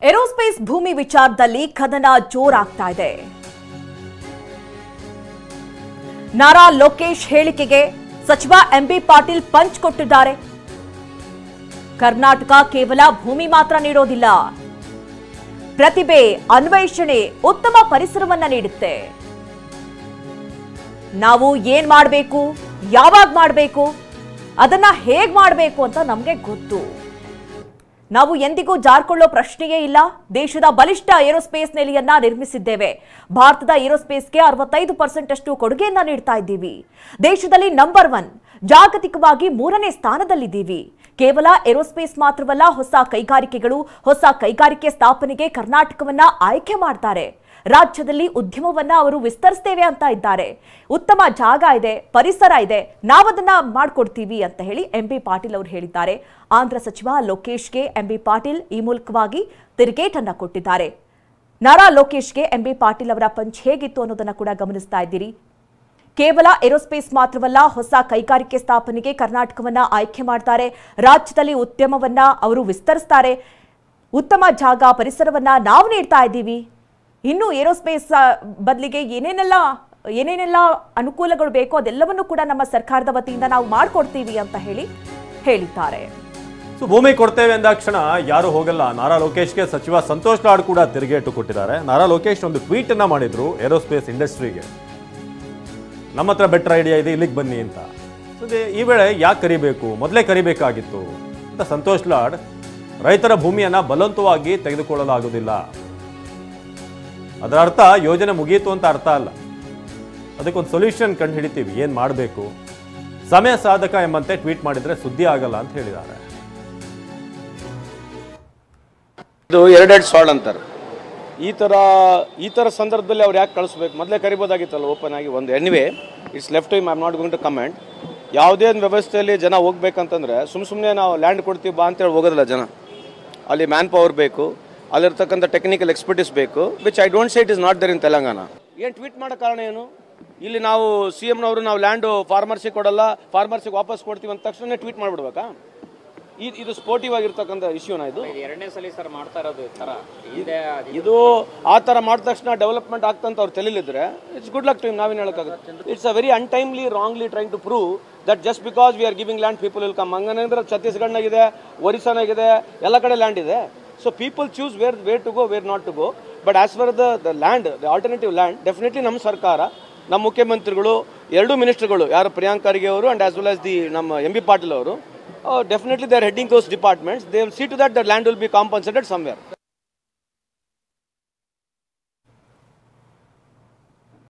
Aerospace ಭೂಮಿ ವಿಚಾರದಲ್ಲಿ ಕದನ ಜೋರಾಗ್ತಾ ಇದೆ. ನಾರಾ ಲೋಕೇಶ್ ಹೇಳಿಕೆಗೆ ಸಚಿವ ಎಂಬಿ ಪಾಟೀಲ್ ಪಂಚ್ ಕೊಟ್ಟಿದ್ದಾರೆ. ಕರ್ನಾಟಕ ಕೇವಲ ಭೂಮಿ ಮಾತ್ರ ನೀಡೋದಿಲ್ಲ, ಪ್ರತಿಭೆ, ಅನ್ವೇಷಣೆ, ಉತ್ತಮ ಪರಿಸರವನ್ನ ನೀಡುತ್ತೆ. ನಾವು ಏನ್ ಮಾಡಬೇಕು, ಯಾವಾಗ ಮಾಡಬೇಕು, ಅದನ್ನ ಹೇಗ್ ಮಾಡಬೇಕು ಅಂತ ನಮಗೆ ಗೊತ್ತು. ನಾವು ಎಂದಿಗೂ ಜಾರ್ಕೊಳ್ಳೋ ಪ್ರಶ್ನೆಯೇ ಇಲ್ಲ. ದೇಶದ ಬಲಿಷ್ಠ ಏರೋಸ್ಪೇಸ್ ನೆಲೆಯನ್ನ ನಿರ್ಮಿಸಿದ್ದೇವೆ. ಭಾರತದ ಏರೋಸ್ಪೇಸ್ಗೆ 65% ಅಷ್ಟು ಕೊಡುಗೆಯನ್ನ ನೀಡ್ತಾ ಇದ್ದೀವಿ. ದೇಶದಲ್ಲಿ ನಂಬರ್ 1, ಜಾಗತಿಕವಾಗಿ 3ನೇ ಸ್ಥಾನದಲ್ಲಿದ್ದೀವಿ. ಕೇವಲ ಏರೋಸ್ಪೇಸ್ ಮಾತ್ರವಲ್ಲ, ಹೊಸ ಕೈಗಾರಿಕೆಗಳು, ಹೊಸ ಕೈಗಾರಿಕೆ ಸ್ಥಾಪನೆಗೆ ಕರ್ನಾಟಕವನ್ನ ಆಯ್ಕೆ ಮಾಡ್ತಾರೆ. ರಾಜ್ಯದಲ್ಲಿ ಉದ್ಯಮವನ್ನ ಅವರು ವಿಸ್ತರಿಸ್ತೇವೆ ಅಂತ ಇದ್ದಾರೆ. ಉತ್ತಮ ಜಾಗ ಇದೆ, ಪರಿಸರ ಇದೆ, ನಾವದನ್ನ ಮಾಡಿಕೊಡ್ತೀವಿ ಅಂತ ಹೇಳಿ ಎಂಬಿ ಪಾಟೀಲ್ ಅವರು ಹೇಳಿದ್ದಾರೆ. ಆಂಧ್ರ ಸಚಿವ ಲೋಕೇಶ್ಗೆ ಎಂಬಿ ಪಾಟೀಲ್ ಈ ಮೂಲಕವಾಗಿ ತಿರುಗೇಟನ್ನ ಕೊಟ್ಟಿದ್ದಾರೆ. ನಾರಾ ಲೋಕೇಶ್ಗೆ ಎಂಬಿ ಪಾಟೀಲ್ ಅವರ ಪಂಚ್ ಹೇಗಿತ್ತು ಅನ್ನೋದನ್ನ ಕೂಡ ಗಮನಿಸ್ತಾ ಇದ್ದೀರಿ. ಕೇವಲ ಏರೋಸ್ಪೇಸ್ ಮಾತ್ರವಲ್ಲ, ಹೊಸ ಕೈಗಾರಿಕೆ ಸ್ಥಾಪನೆಗೆ ಕರ್ನಾಟಕವನ್ನ ಆಯ್ಕೆ ಮಾಡ್ತಾರೆ. ರಾಜ್ಯದಲ್ಲಿ ಉದ್ಯಮವನ್ನ ಅವರು ವಿಸ್ತರಿಸ್ತಾರೆ. ಉತ್ತಮ ಜಾಗ, ಪರಿಸರವನ್ನ ನಾವು ನೀಡ್ತಾ ಇದ್ದೀವಿ. ಇನ್ನು ಏರೋಸ್ಪೇಸ್ ಬದಲಿಗೆ ಏನೇನೆಲ್ಲ ಅನುಕೂಲಗಳು ಬೇಕೋ ಅದೆಲ್ಲವನ್ನೂ ಕೂಡ ನಮ್ಮ ಸರ್ಕಾರದ ವತಿಯಿಂದ ನಾವು ಮಾಡಿಕೊಡ್ತೀವಿ ಅಂತ ಹೇಳಿದ್ದಾರೆ. ಭೂಮಿ ಕೊಡ್ತೇವೆ ಅಂದಾಕ್ಷಣ ಯಾರು ಹೋಗಲ್ಲ. ನಾರಾ ಲೋಕೇಶ್ಗೆ ಸಚಿವ ಸಂತೋಷ್ ಲಾಡ್ ಕೂಡ ತಿರುಗೇಟು ಕೊಟ್ಟಿದ್ದಾರೆ. ನಾರಾ ಲೋಕೇಶ್ ಒಂದು ಟ್ವೀಟ್ ಅನ್ನ ಮಾಡಿದ್ರು ಏರೋಸ್ಪೇಸ್ ಇಂಡಸ್ಟ್ರಿಗೆ, ನಮ್ಮ ಹತ್ರ ಬೆಟರ್ ಐಡಿಯಾ ಇದೆ, ಇಲ್ಲಿಗೆ ಬನ್ನಿ ಅಂತ. ಈ ವೇಳೆ ಯಾಕೆ ಕರಿಬೇಕು, ಮೊದಲೇ ಕರಿಬೇಕಾಗಿತ್ತು ಅಂತ ಸಂತೋಷ್ ಲಾಡ್, ರೈತರ ಭೂಮಿಯನ್ನ ಬಲವಂತವಾಗಿ ತೆಗೆದುಕೊಳ್ಳಲಾಗುವುದಿಲ್ಲ, ಅದರ ಅರ್ಥ ಯೋಜನೆ ಮುಗಿಯಿತು ಅಂತ ಅರ್ಥ ಅಲ್ಲ, ಅದಕ್ಕೊಂದು ಸೊಲ್ಯೂಷನ್ ಕಂಡು ಹಿಡಿತೀವಿ, ಏನ್ ಮಾಡಬೇಕು, ಸಮಯ ಸಾಧಕ ಎಂಬಂತೆ ಟ್ವೀಟ್ ಮಾಡಿದ್ರೆ ಸುದ್ದಿ ಆಗಲ್ಲ ಅಂತ ಹೇಳಿದ್ದಾರೆ. ಇದು ಎರಡೆರಡು ಸಾಲ್ಡ್ ಅಂತಾರೆ. ಈ ತರ ಸಂದರ್ಭದಲ್ಲಿ ಅವ್ರು ಯಾಕೆ ಕಳಿಸ್ಬೇಕು, ಮೊದಲೇ ಕರಿಬೋದಾಗಿತ್ತಲ್ಲ ಓಪನ್ ಆಗಿ. ಒಂದು anyway it's left time, I am not going to comment. ಯಾವುದೇ ಒಂದು ವ್ಯವಸ್ಥೆಯಲ್ಲಿ ಜನ ಹೋಗ್ಬೇಕಂತಂದ್ರೆ ಸುಮ್ಮನೆ ನಾವು ಲ್ಯಾಂಡ್ ಕೊಡ್ತೀವಿ ಬಾ ಅಂತೇಳಿ ಹೋಗೋದಿಲ್ಲ ಜನ. ಅಲ್ಲಿ ಮ್ಯಾನ್ ಪವರ್ ಬೇಕು, ಅಲ್ಲಿರ್ತಕ್ಕಂಥ ಟೆಕ್ನಿಕಲ್ ಎಕ್ಸ್ಪರ್ಟೀಸ್ ಬೇಕು, which I don't say it is not there in Telangana. ಏನು ಟ್ವೀಟ್ ಮಾಡೋ ಕಾರಣ ಏನು? ಇಲ್ಲಿ ನಾವು CMನವರು ನಾವು ಲ್ಯಾಂಡು ಫಾರ್ಮರ್ಸಿಗೆ ಕೊಡಲ್ಲ, ಫಾರ್ಮರ್ಸಿಗೆ ವಾಪಸ್ ಕೊಡ್ತೀವಿ ಅಂತ ತಕ್ಷಣ ಟ್ವೀಟ್ ಮಾಡಿಬಿಡ್ಬೇಕಾ? ಇದು ಸ್ಪೋರ್ಟಿವ್ ಆಗಿರ್ತಕ್ಕಂಥ ಇಶ್ಯೂನ ಇದು. ಎರಡನೇ ಸಲ ಸರ್ ಮಾಡ್ತಾ ಇರೋದು ಇದು ಆ ಥರ ಮಾಡಿದ ತಕ್ಷಣ ಡೆವಲಪ್ಮೆಂಟ್ ಆಗ್ತಂತ ಅವ್ರು ತಿಳಿಲಿದ್ರೆ it's good luck to him. ನಾವೇನು ಹೇಳೋಕ್ಕಾಗುತ್ತೆ? It's a very untimely, wrongly trying to prove that just because we are giving land people will come. ಹಂಗಂದ್ರೆ ಛತ್ತೀಸ್ಗಢನಾಗಿದೆ, ಒರಿಸ್ಸಾನಾಗಿದೆ, ಎಲ್ಲ ಕಡೆ ಲ್ಯಾಂಡ್ ಇದೆ. So people choose where to go, where not to go. But as far as the land, the alternative land, definitely ನಮ್ಮ ಸರ್ಕಾರ, ನಮ್ಮ ಮುಖ್ಯಮಂತ್ರಿಗಳು, ಎರಡು ಮಿನಿಸ್ಟರ್ಗಳು, ಯಾರು ಪ್ರಿಯಾಂಕ್ ಖರ್ಗೆ ಅವರು and as well as ನಮ್ಮ ಎಂಬಿ ಪಾಟೀಲ್ ಅವರು, definitely they are heading those departments. They will see to that the land will be compensated somewhere.